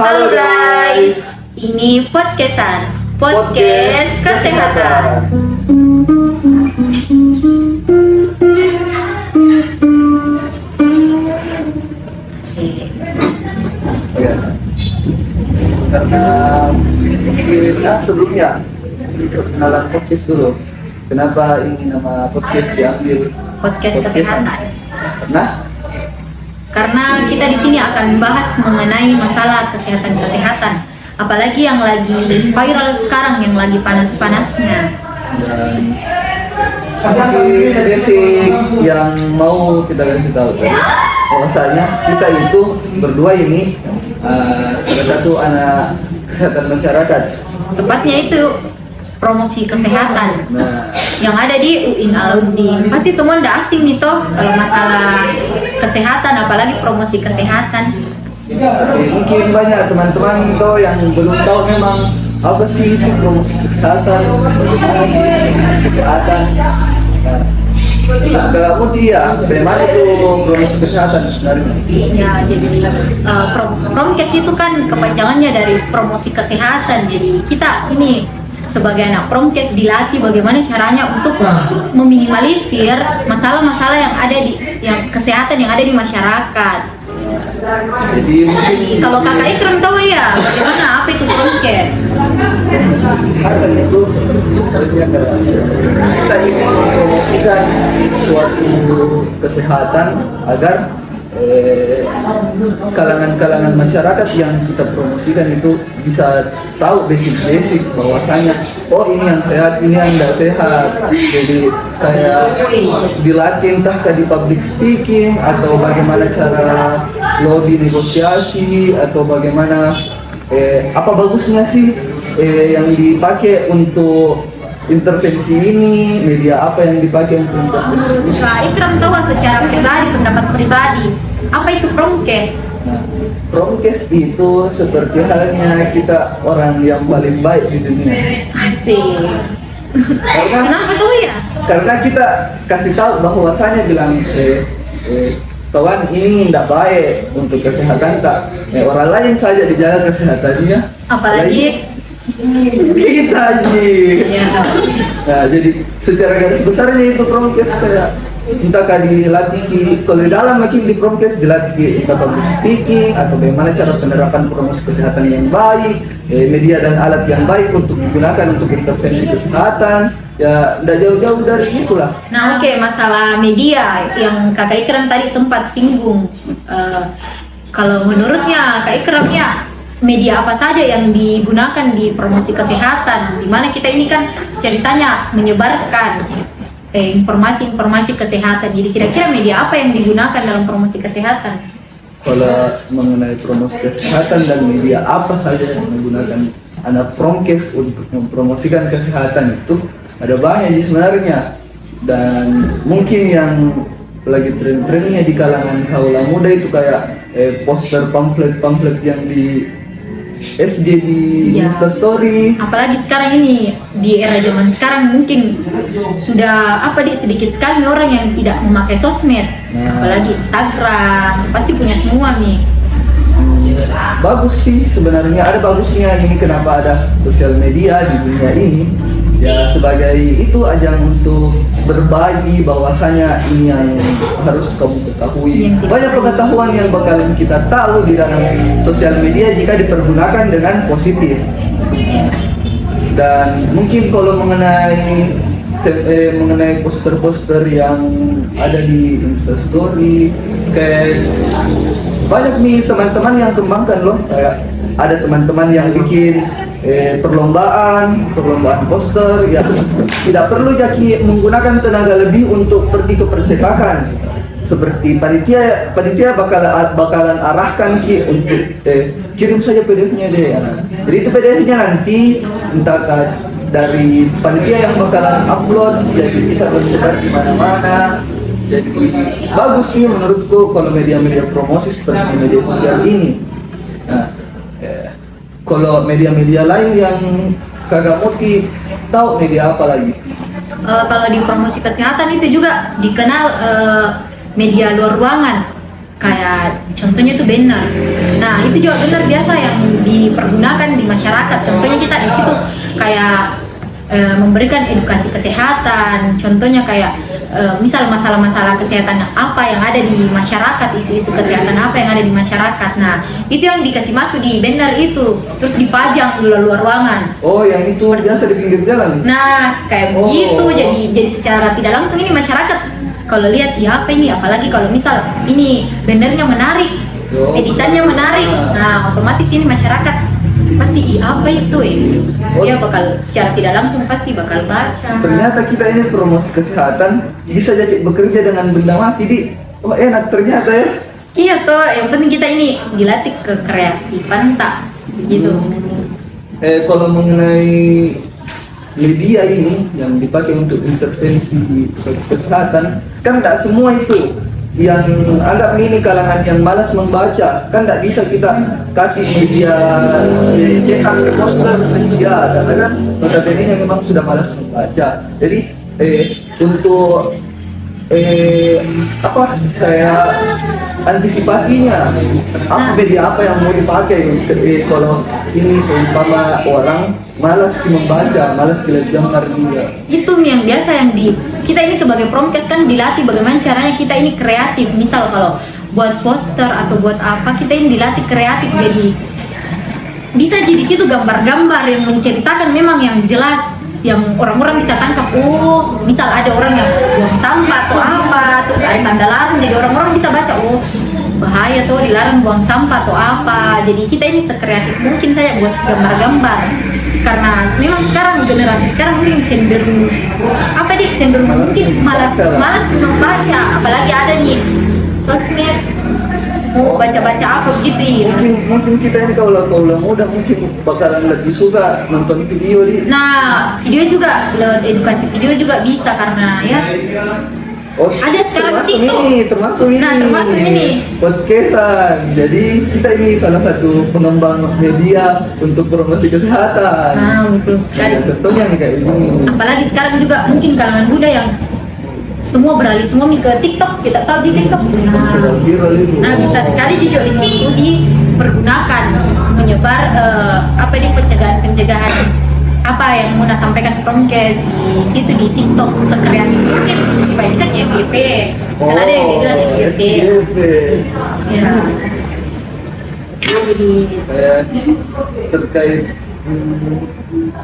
Halo guys, ini podcast kesehatan. Ya. Karena kita sebelumnya perkenalan podcast dulu. Kenapa ini nama podcast diambil Podcast kesehatan. Karena kita di sini akan membahas mengenai masalah kesehatan, apalagi yang lagi viral sekarang, yang lagi panas-panasnya. dan mungkin basic yang mau kita kasih tahu bahwasanya kita itu berdua ini salah satu anak kesehatan masyarakat. Tepatnya itu promosi kesehatan Nah, yang ada di UIN Alauddin. Pasti semua ndak asing nih toh kalau masalah kesehatan, apalagi promosi kesehatan. mungkin banyak teman-teman itu yang belum tahu memang apa sih itu promosi kesehatan, bagaimana sih kesehatan. Nah, kalau dia, bagaimana itu promosi kesehatan sebenarnya? Ya, jadi Promkes itu kan kepanjangannya dari promosi kesehatan. Jadi kita ini sebagai anak Promkes dilatih bagaimana caranya untuk meminimalisir masalah-masalah yang kesehatan yang ada di masyarakat. Jadi mungkin Kalau Kakak Ikram tahu ya, bagaimana apa itu Promkes? kesehatan itu seperti halnya kita ingin mempromosikan suatu kesehatan agar kalangan-kalangan masyarakat yang kita promosikan itu bisa tahu basic-basic bahwasanya oh ini yang sehat, ini yang tidak sehat. Jadi saya dilatih entah di public speaking atau bagaimana cara lobby negosiasi atau bagaimana apa bagusnya sih yang dipakai untuk intervensi ini, media apa yang dipakai untuk intervensi ini. Kak Ikram tahu secara pribadi, pendapat pribadi, apa itu Promkes? Nah, Promkes itu seperti halnya kita orang yang paling baik di dunia. Asik. Karena Kenapa tuh ya? karena kita kasih tahu bahwasanya bilang kawan ini tidak baik untuk kesehatan tak. Orang lain saja dijaga kesehatannya. Apalagi Kita Ji. ya, Nah, jadi secara garis besarnya itu Promkes kayak entah dilatih kalau di dalam makin di Promkes dilatih entah public speaking atau bagaimana cara penerapan promosi kesehatan yang baik, media dan alat yang baik untuk digunakan untuk intervensi kesehatan. Ya, tidak jauh-jauh dari itulah. Nah, oke, masalah media yang Kakak Ikram tadi sempat singgung. Kalau menurutnya Kak Ikram ya, media apa saja yang digunakan di promosi kesehatan? Dimana kita ini kan ceritanya menyebarkan informasi-informasi kesehatan. Jadi kira-kira media apa yang digunakan dalam promosi kesehatan? Kalau mengenai promosi kesehatan dan media apa saja yang menggunakan anak Promkes untuk mempromosikan kesehatan itu ada banyak sebenarnya. Dan mungkin yang lagi tren-trennya di kalangan kaula muda itu kayak poster pamflet yang di SG di Ya. Instastory. Apalagi sekarang ini di era zaman sekarang mungkin sudah sedikit sekali orang yang tidak memakai sosmed. Nah. Apalagi Instagram, pasti punya semua nih. Bagus sih sebenarnya, ada bagusnya ini kenapa ada sosial media di dunia ini. Ya sebagai itu ajang untuk berbagi bahwasanya ini yang harus kamu ketahui. Banyak pengetahuan yang bakalan kita tahu di dalam sosial media jika dipergunakan dengan positif. Dan mungkin kalau mengenai poster-poster yang ada di Instastory, kayak banyak nih teman-teman yang kembangkan loh. Kayak ada teman-teman yang bikin perlombaan poster ya tidak perlu Jaki menggunakan tenaga lebih untuk pergi ke percetakan. Seperti panitia bakalan arahkan Ki untuk kirim saja PDF-nya deh. Jadi itu PDF-nya nanti entah dari panitia yang bakalan upload jadi bisa tersebar di mana-mana. Jadi bagus sih menurutku kalau media-media promosi seperti media sosial ini. Nah, kalau media-media lain yang Kakak Muti tahu media apa lagi? Kalau di promosi kesehatan itu juga dikenal media luar ruangan, kayak contohnya itu banner. Nah, Nah, itu juga benar biasa yang dipergunakan di masyarakat. Contohnya kita di situ kayak memberikan edukasi kesehatan. Contohnya kayak misal masalah-masalah kesehatan apa yang ada di masyarakat, isu-isu kesehatan apa yang ada di masyarakat. Nah, itu yang dikasih masuk di banner itu, terus dipajang di luar ruangan. Oh, yang itu biasa di pinggir jalan. Nah, kayak begitu. Jadi secara tidak langsung ini masyarakat kalau lihat ya apa ini, apalagi kalau misal ini bannernya menarik, editannya menarik, nah otomatis ini masyarakat pasti apa itu dia bakal secara tidak langsung pasti bakal baca. Ternyata kita ini promosi kesehatan bisa jadi bekerja dengan benda mati di. Oh, enak ternyata ya. Iya tuh, yang penting kita ini dilatih kekreatifan tak gitu. Kalau mengenai media ini yang dipakai untuk intervensi di kesehatan, kan tidak semua itu yang anggap ini kalangan yang malas membaca, kan tidak bisa kita kasih media cetak poster media, karena kan notabene yang memang sudah malas membaca. Jadi untuk apa kayak antisipasinya, apa media apa yang mau dipakai kalau ini seumpama orang malas membaca, malas gambar dia. Itu yang biasa yang kita ini sebagai promkes kan dilatih bagaimana caranya kita ini kreatif. Misal kalau buat poster atau buat apa, kita ini dilatih kreatif. Jadi bisa jadi situ gambar-gambar yang menceritakan memang yang jelas, yang orang-orang bisa tangkap. Oh, misal ada orang yang buang sampah atau apa, terus ada tanda larang, jadi orang-orang bisa baca. Oh, bahaya tuh dilarang buang sampah atau apa. Jadi kita ini sekreatif mungkin saya buat gambar-gambar, karena memang sekarang generasi sekarang mungkin cenderung mungkin malas membaca, apalagi ada nih sosmed mau baca-baca apa gitu. Mungkin kita ini kalau muda mungkin bakalan lebih suka nonton video di. Nah, video juga lewat edukasi video juga bisa, karena ya ada sekarang termasuk ini podcastan. Jadi kita ini salah satu pengembang media untuk promosi kesehatan. Nah, betul sekali. Contohnya nih kayak ini. Apalagi sekarang juga mungkin kalangan muda yang semua beralih semua ke TikTok, kita tahu di TikTok. Nah, bisa sekali juga di situ dipergunakan menyebar pencegahan apa yang Muna sampaikan promkes di situ di TikTok sekreatif mungkin supaya bisa ke FYP. Kan ada yang bilang FYP. Ya. Jadi terkait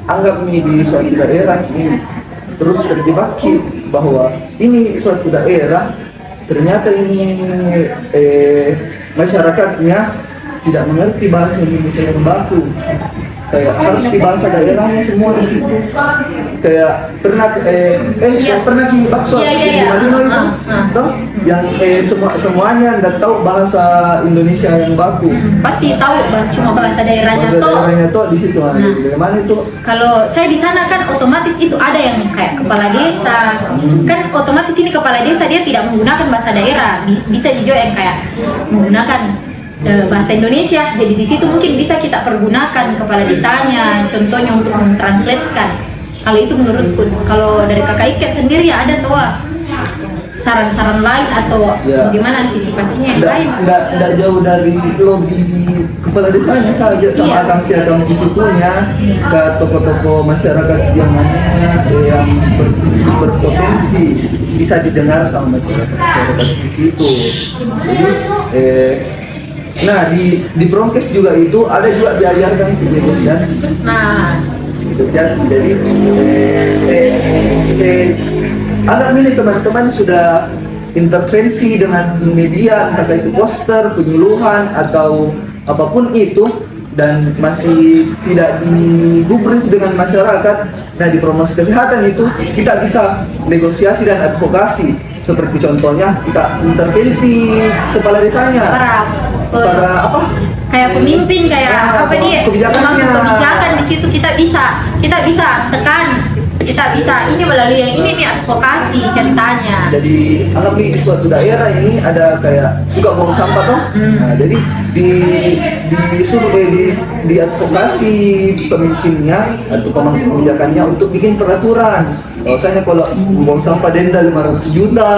anggap nih di suatu daerah ini terus terjebak bahwa ini suatu daerah ternyata ini masyarakatnya tidak mengerti bahasa Indonesia yang baku. Kayak harus di bahasa daerahnya semua di situ. Kayak pernah pernah di bakso di Malino itu, toh yang semuanya nggak tahu bahasa Indonesia yang baku. Pasti tahu cuma bahasa daerahnya toh di situ. Bagaimana itu? Kalau saya di sana kan otomatis itu ada yang kayak kepala desa. Kan otomatis ini kepala desa dia tidak menggunakan bahasa daerah. Bisa juga yang kayak menggunakan bahasa Indonesia, jadi di situ mungkin bisa kita pergunakan kepala desanya, contohnya untuk mentranslatekan. Kalau itu menurutku, kalau dari kakak Iket sendiri ya ada tuh saran-saran lain atau bagaimana antisipasinya yang lain? Nggak jauh dari lobby kepala desanya saja sama akamsi situnya ke toko-toko masyarakat yang yang berpotensi bisa didengar sama masyarakat di situ. Jadi nah di promkes juga itu ada juga diajarkan negosiasi. Nah, negosiasi. Jadi anak ini teman-teman sudah intervensi dengan media, entah itu poster, penyuluhan atau apapun itu, dan masih tidak digubris dengan masyarakat. Nah, di promosi kesehatan itu kita bisa negosiasi dan advokasi. Seperti contohnya kita intervensi kepala desanya. Para apa? Kayak pemimpin, kayak apa dia? Kebijakan di situ kita bisa tekan, kita bisa ini melalui yang ini nih advokasi ceritanya. Jadi anggap di suatu daerah ini ada kayak suka buang sampah toh. Nah, jadi di survei di advokasi pemimpinnya atau pemangku kebijakannya untuk bikin peraturan. Bahwasanya kalau buang sampah denda 500 juta.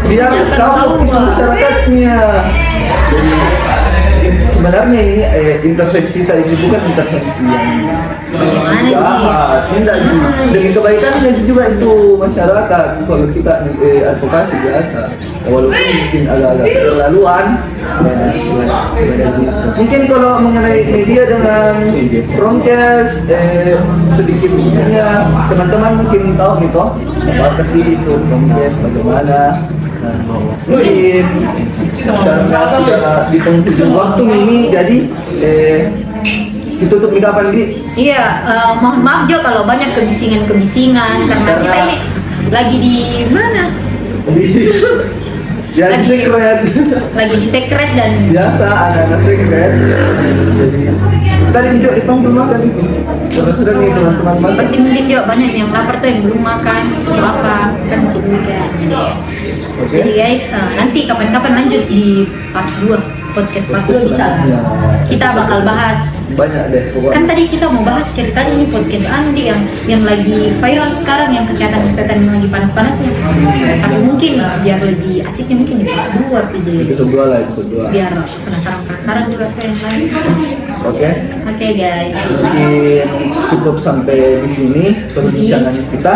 Biar tahu itu masyarakatnya. Jadi sebenarnya ini intervensi tadi bukan intervensi yang Gimana sih? jahat, tidak sih. Demi kebaikannya juga itu masyarakat. Kalau kita advokasi biasa, walaupun mungkin agak-agak keterlaluan. Mungkin kalau mengenai media dengan Promkes sedikit punya teman-teman mungkin tahu nih toh apa sih itu Promkes bagaimana. Mungkin karena sudah di penghujung waktu ini jadi ditutup di kapan di? Iya, mohon maaf Jo kalau banyak kebisingan-kebisingan karena kita ini lagi di mana? Ya di Lagi- sekret. Lagi di sekret dan Biasa anak-anak sekret. Jadi tadi video di panggung makan itu. Karena sudah nih teman-teman makan. pasti mungkin Jo banyak yang lapar tuh yang belum makan, belum apa kan mungkin juga. Oke. Jadi guys, nanti kapan-kapan lanjut di part 2 podcast part 2 bisa. Ya, Kita bakal bahas. banyak deh pokoknya. Kan tadi kita mau bahas ceritanya ini podcast Andi yang lagi viral sekarang yang kesehatan yang lagi panas-panasnya. Tapi mungkin biar lebih asiknya mungkin di part 2 Episode video. 2 lah, episode 2. Biar penasaran juga ke yang lain. Oke. Oke guys. Mungkin cukup sampai di sini perbincangan kita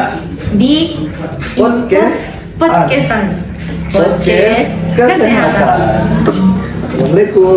Di podcast podcastan podcast kesehatan. Assalamualaikum.